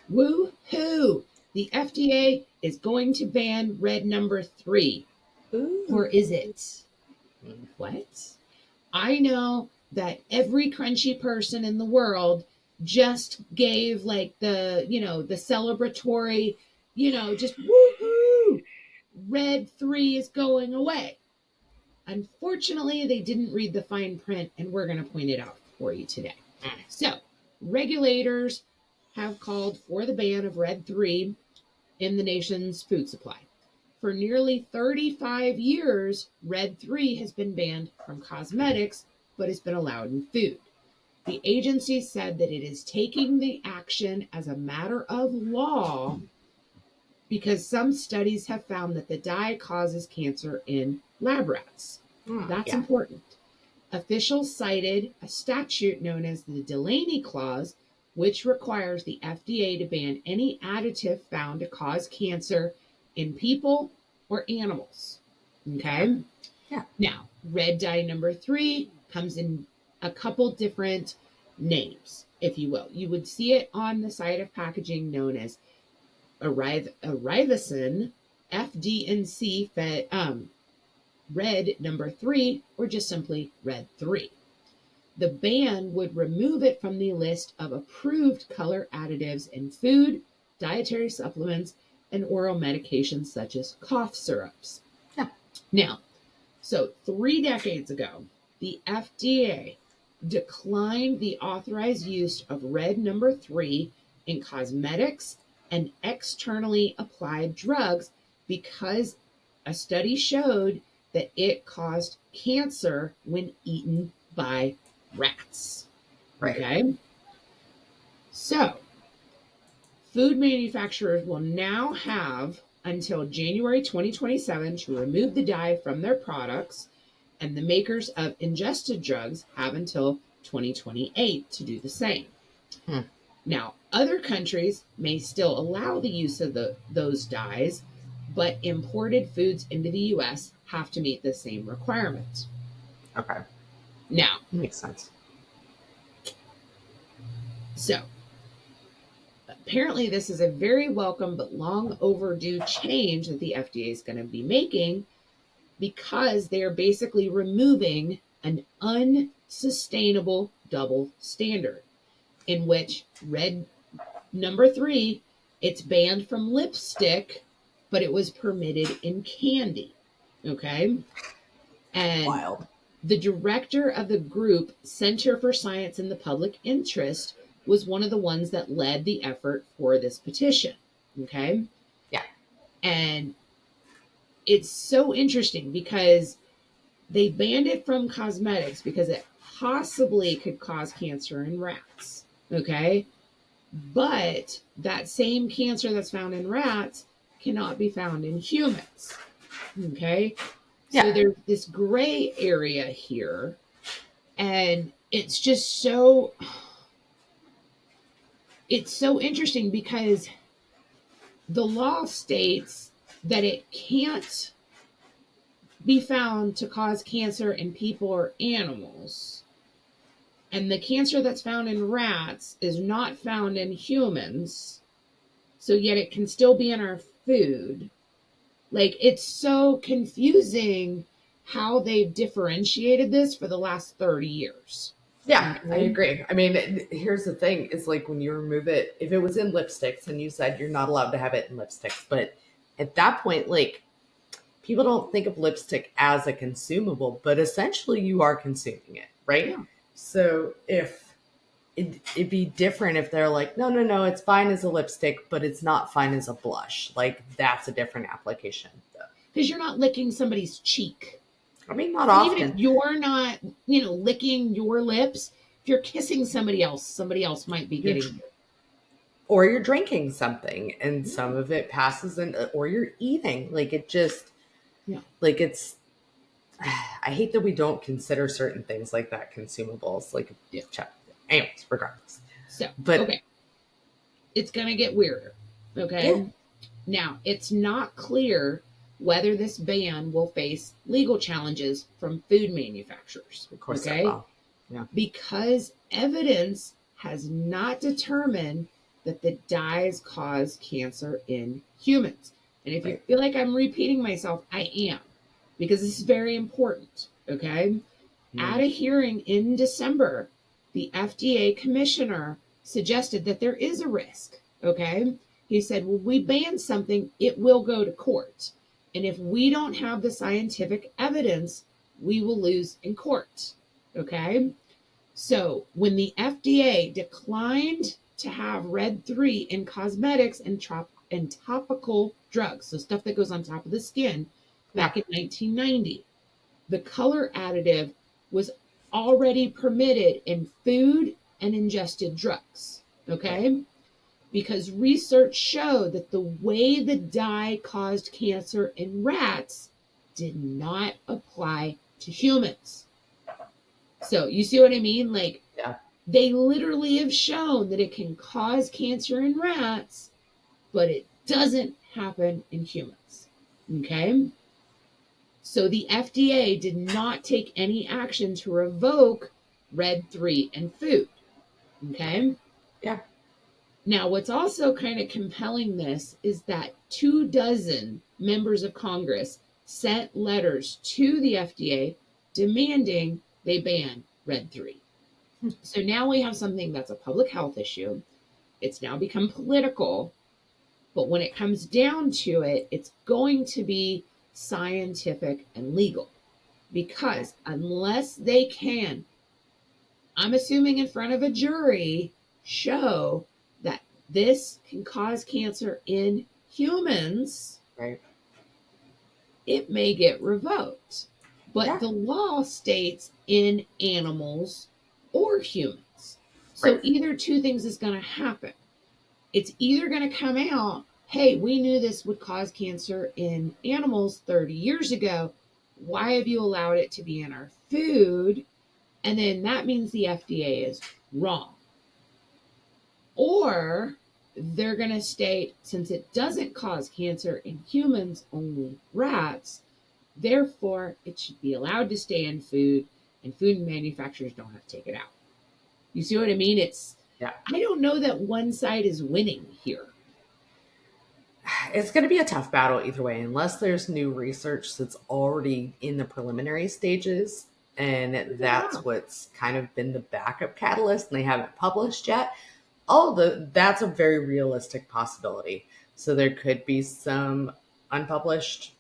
Woo-hoo! The FDA is going to ban red number 3. Or Ooh. is it? What? I know that every crunchy person in the world just gave like the celebratory, just woohoo! Red 3 is going away. Unfortunately, they didn't read the fine print, and we're going to point it out for you today. So, regulators have called for the ban of Red 3 in the nation's food supply. For nearly 35 years, Red 3 has been banned from cosmetics, but has been allowed in food. The agency said that it is taking the action as a matter of law because some studies have found that the dye causes cancer in lab rats. That's Yeah. important. Officials cited a statute known as the Delaney Clause, which requires the FDA to ban any additive found to cause cancer in people or animals. Okay? Yeah. Now, red dye number 3 comes in a couple different names, if you will. You would see it on the side of packaging known as Arivacin, FD&C, red number 3, or just simply red 3. The ban would remove it from the list of approved color additives in food, dietary supplements, and oral medications such as cough syrups. Yeah. Now, so 3 decades ago, the FDA declined the authorized use of red number 3 in cosmetics and externally applied drugs because a study showed that it caused cancer when eaten by rats. Right. Okay? So, food manufacturers will now have until January 2027 to remove the dye from their products, and the makers of ingested drugs have until 2028 to do the same. Now, other countries may still allow the use of those dyes, but imported foods into the US have to meet the same requirements. Okay. Now, Makes sense. So, apparently, this is a very welcome but long overdue change that the FDA is going to be making because they are basically removing an unsustainable double standard in which red number 3, it's banned from lipstick, but it was permitted in candy. Okay? And Wild. the director of the group, Center for Science in the Public Interest, was one of the ones that led the effort for this petition. Okay? Yeah. And it's so interesting because they banned it from cosmetics because it possibly could cause cancer in rats. Okay? But that same cancer that's found in rats cannot be found in humans. Okay? So there's this gray area here. And it's just it's so interesting because the law states that it can't be found to cause cancer in people or animals. And the cancer that's found in rats is not found in humans. So yet it can still be in our food. Like, it's so confusing how they've differentiated this for the last 30 years. Yeah, I agree. I mean, here's the thing is like when you remove it, if it was in lipsticks and you said you're not allowed to have it in lipsticks, but at that point, like people don't think of lipstick as a consumable, but essentially you are consuming it, right? Yeah. So if it'd be different if they're like, no, it's fine as a lipstick, but it's not fine as a blush. Like that's a different application. Because you're not licking somebody's cheek. I mean, not So often. even if you're not, licking your lips, if you're kissing somebody else might be getting. Or you're drinking something and some of it passes in, or you're eating. Like it just, like it's, I hate that we don't consider certain things like that consumables. Like, anyways, regardless. So, okay. It's going to get weirder. Okay. Yeah. Now, it's not clear whether this ban will face legal challenges from food manufacturers. Of course, okay? Yeah. Because evidence has not determined that the dyes cause cancer in humans. And if you Right. feel like I'm repeating myself, I am, because this is very important. Okay. At Mm. a hearing in December, the FDA commissioner suggested that there is a risk. Okay. He said, well, we ban something, it will go to court. And if we don't have the scientific evidence, we will lose in court. Okay. So when the FDA declined to have Red 3 in cosmetics and topical drugs, so stuff that goes on top of the skin, Yeah. back in 1990, the color additive was already permitted in food and ingested drugs. Right. Okay? Because research showed that the way the dye caused cancer in rats did not apply to humans. So, you see what I mean? Like, Yeah. they literally have shown that it can cause cancer in rats, but it doesn't happen in humans. Okay? So the FDA did not take any action to revoke Red 3 in food. Okay? Yeah. Now, what's also kind of compelling this is that 24 members of Congress sent letters to the FDA demanding they ban Red 3. So now we have something that's a public health issue. It's now become political, but when it comes down to it, it's going to be scientific and legal. Because unless they can, I'm assuming in front of a jury, show that this can cause cancer in humans, Right. it may get revoked. But Yeah. the law states in animals or humans. So Right. either two things is going to happen. It's either going to come out, hey, we knew this would cause cancer in animals 30 years ago. Why have you allowed it to be in our food? And then that means the FDA is wrong. Or they're going to state, since it doesn't cause cancer in humans, only rats, therefore it should be allowed to stay in food, and food manufacturers don't have to take it out. You see what I mean? Yeah. I don't know that one side is winning here. It's going to be a tough battle either way, unless there's new research that's already in the preliminary stages. And that's what's kind of been the backup catalyst, and they haven't published yet. That's a very realistic possibility. So there could be some unpublished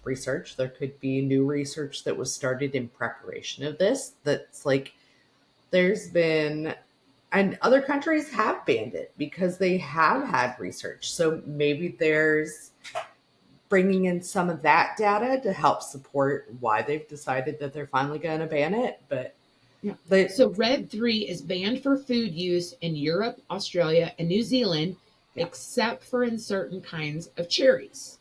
research. There could be new research that was started in preparation of this. That's like, there's been, and other countries have banned it because they have had research. So maybe there's bringing in some of that data to help support why they've decided that they're finally going to ban it. But yeah. So Red 3 is banned for food use in Europe, Australia, and New Zealand, except for in certain kinds of cherries.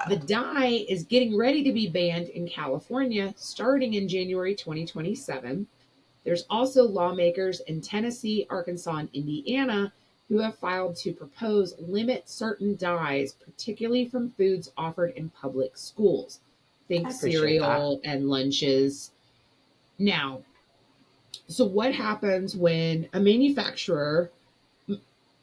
The dye is getting ready to be banned in California starting in January 2027. There's also lawmakers in Tennessee, Arkansas, and Indiana who have filed to propose limit certain dyes, particularly from foods offered in public schools. Think cereal and lunches. Now, so what happens when a manufacturer,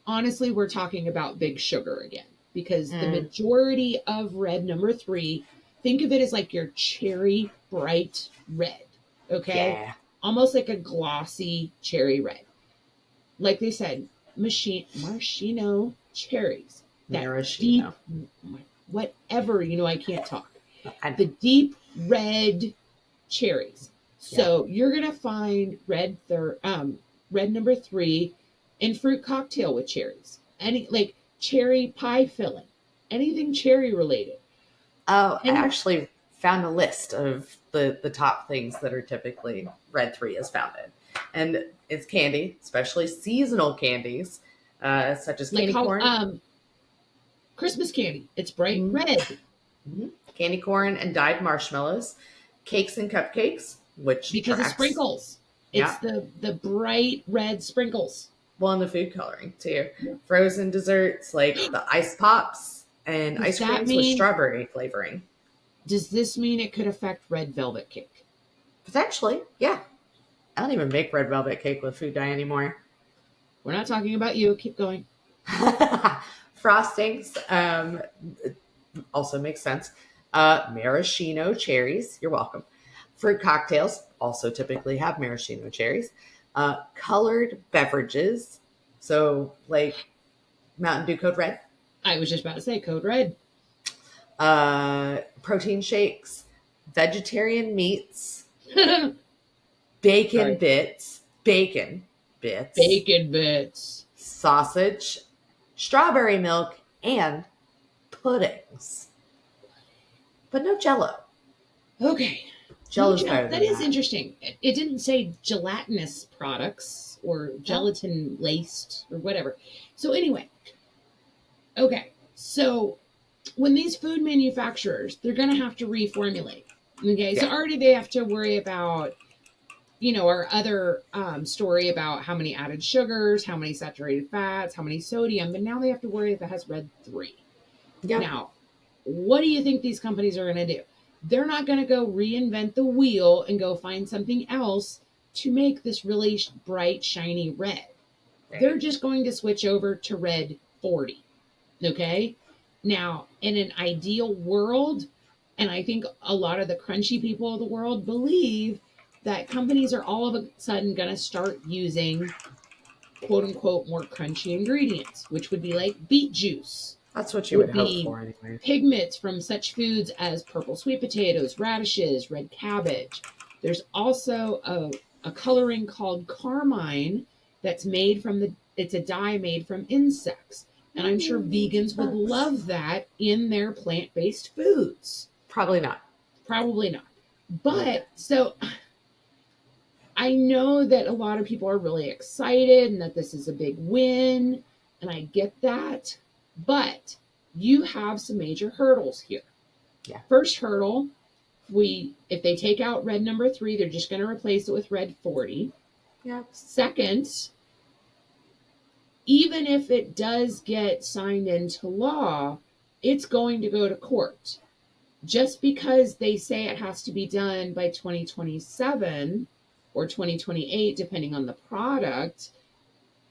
honestly, we're talking about Big Sugar again, because the majority of red number 3, think of it as like your cherry bright red, okay? Yeah. Almost like a glossy cherry red. Like they said, maraschino cherries. That Maraschino. deep, whatever, I can't talk. I know. The deep red cherries. So you're gonna find red number 3 in fruit cocktail with cherries. Any like cherry pie filling, anything cherry related. Oh, I actually found a list of the top things that are typically Red 3 is found in. And it's candy, especially seasonal candies, such as candy corn. Christmas candy. It's bright red. Mm-hmm. Candy corn and dyed marshmallows, cakes and cupcakes, which because of sprinkles. It's the bright red sprinkles. Well, and the food coloring too. Yeah. Frozen desserts like the ice pops and ice creams with strawberry flavoring. Does this mean it could affect red velvet cake? Potentially, yeah. I don't even make red velvet cake with food dye anymore. We're not talking about you. Keep going. Frostings also makes sense. Maraschino cherries. You're welcome. Fruit cocktails also typically have maraschino cherries. Colored beverages. So, like Mountain Dew Code Red. I was just about to say Code Red. Protein shakes. Vegetarian meats. Bacon Bacon bits. Bacon bits. bits. Sausage. Strawberry milk. And puddings. But no Jello. Okay. Jello's You know, better that than is that. interesting. It didn't say gelatinous products or gelatin laced or whatever. So anyway, okay. So when these food manufacturers, they're going to have to reformulate. Okay. So Yeah. already they have to worry about, you know, our other story about how many added sugars, how many saturated fats, how many sodium, but now they have to worry if it has red 3. Yeah. Now, what do you think these companies are going to do? They're not going to go reinvent the wheel and go find something else to make this really bright, shiny red. Right. They're just going to switch over to red 40. Okay? Now, in an ideal world, and I think a lot of the crunchy people of the world believe that companies are all of a sudden going to start using quote unquote more crunchy ingredients, which would be like beet juice. That's what you would hope for anyway. Pigments from such foods as purple sweet potatoes, radishes, red cabbage. There's also a coloring called carmine that's made from it's a dye made from insects. And I'm sure vegans would love that in their plant-based foods. Probably not. Probably not. But so I know that a lot of people are really excited and that this is a big win, and I get that. But you have some major hurdles here. Yeah. First hurdle, if they take out red number 3, they're just going to replace it with red 40. Yeah. Second, even if it does get signed into law, it's going to go to court. Just because they say it has to be done by 2027 or 2028, depending on the product,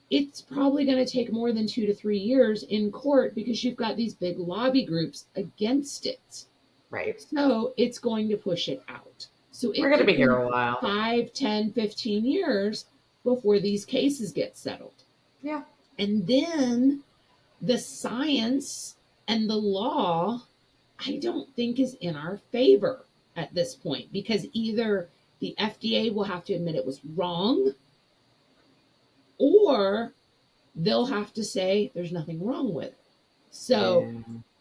it's probably going to take more than 2 to 3 years in court because you've got these big lobby groups against it. Right. So it's going to push it out. So we're going to be here a while. 5, 10, 15 years before these cases get settled. Yeah. And then the science and the law, I don't think is in our favor at this point, because either the FDA will have to admit it was wrong, or they'll have to say there's nothing wrong with it. So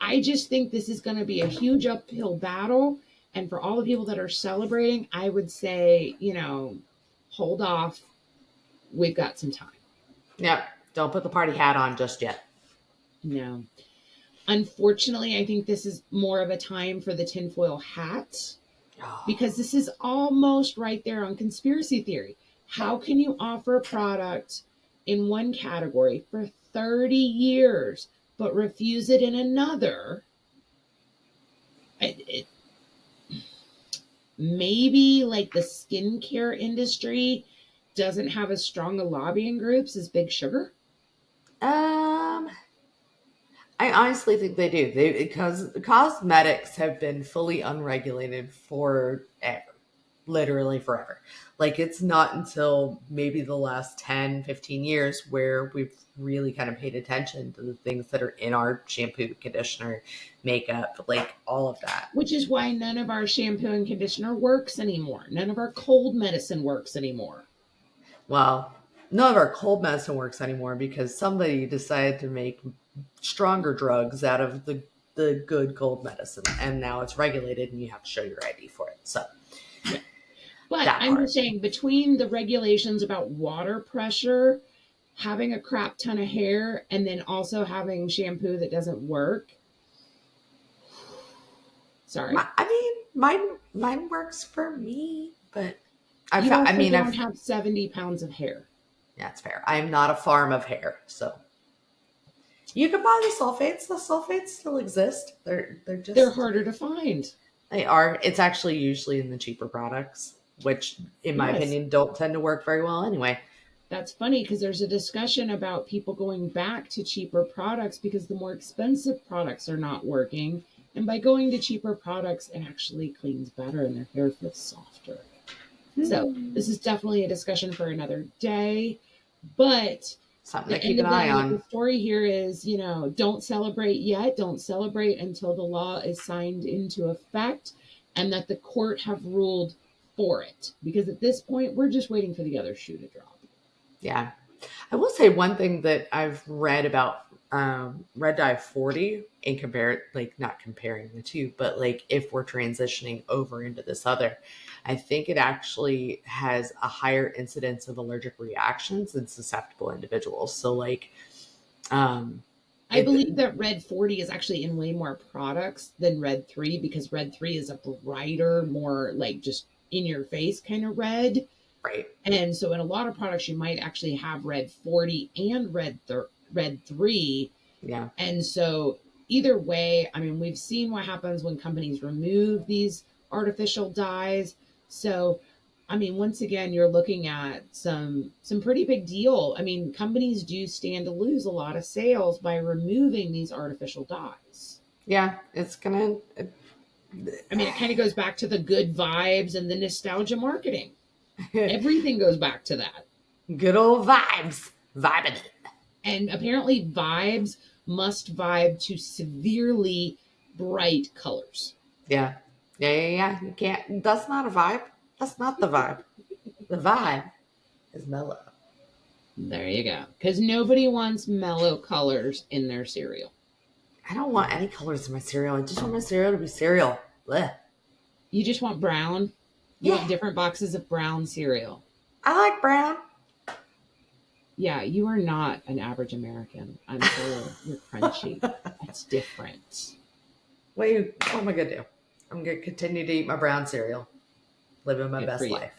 I just think this is going to be a huge uphill battle. And for all the people that are celebrating, I would say, you know, hold off. We've got some time. Yep. Don't put the party hat on just yet. No. Unfortunately, I think this is more of a time for the tinfoil hat, because this is almost right there on conspiracy theory. How can you offer a product in one category for 30 years, but refuse it in another? Maybe like the skincare industry doesn't have as strong a lobbying groups as Big Sugar. I honestly think they do. Because cosmetics have been fully unregulated forever, literally forever. Like, it's not until maybe the last 10, 15 years where we've really kind of paid attention to the things that are in our shampoo, conditioner, makeup, like all of that. Which is why none of our shampoo and conditioner works anymore. None of our cold medicine works anymore. Well, none of our cold medicine works anymore because somebody decided to make stronger drugs out of the good cold medicine, and now it's regulated and you have to show your ID for it. So, yeah. But I'm just saying, between the regulations about water pressure, having a crap ton of hair, and then also having shampoo that doesn't work. Sorry. Mine works for me, but I don't have 70 pounds of hair. That's fair. I'm not a farm of hair, so you can buy the sulfates. The sulfates still exist. They're harder to find. They are. It's actually usually in the cheaper products, which, in my opinion, don't tend to work very well anyway. that's funny because there's a discussion about people going back to cheaper products because the more expensive products are not working. And by going to cheaper products, it actually cleans better and their hair feels softer. So this is definitely a discussion for another day. But Something the to keep end an of eye the on. story here is, don't celebrate yet. Don't celebrate until the law is signed into effect and that the court have ruled for it. Because at this point, we're just waiting for the other shoe to drop. Yeah. I will say one thing that I've read about Red Dye 40 and not comparing the two, but like if we're transitioning over into this other, I think it actually has a higher incidence of allergic reactions in susceptible individuals. So like, I believe that Red 40 is actually in way more products than Red 3 because Red 3 is a brighter, more like just in your face kind of red. right. And so in a lot of products, you might actually have Red 40 and Red 3. Yeah. And so either way, I mean, we've seen what happens when companies remove these artificial dyes. So, I mean, once again, you're looking at some pretty big deal. I mean, companies do stand to lose a lot of sales by removing these artificial dyes. Yeah. It's going to. I mean, it kind of goes back to the good vibes and the nostalgia marketing. Everything goes back to that. Good old vibes. Vibing it. And apparently, vibes must vibe to severely bright colors. Yeah. Yeah. You can't. That's not a vibe. That's not the vibe. The vibe is mellow. There you go. Because nobody wants mellow colors in their cereal. I don't want any colors in my cereal. I just want my cereal to be cereal. Blech. You just want brown. You Yeah. want different boxes of brown cereal. I like brown. Yeah, you are not an average American. I'm sorry. You're crunchy. That's different. What am I going to do? I'm going to continue to eat my brown cereal. Living my Good best for you. life.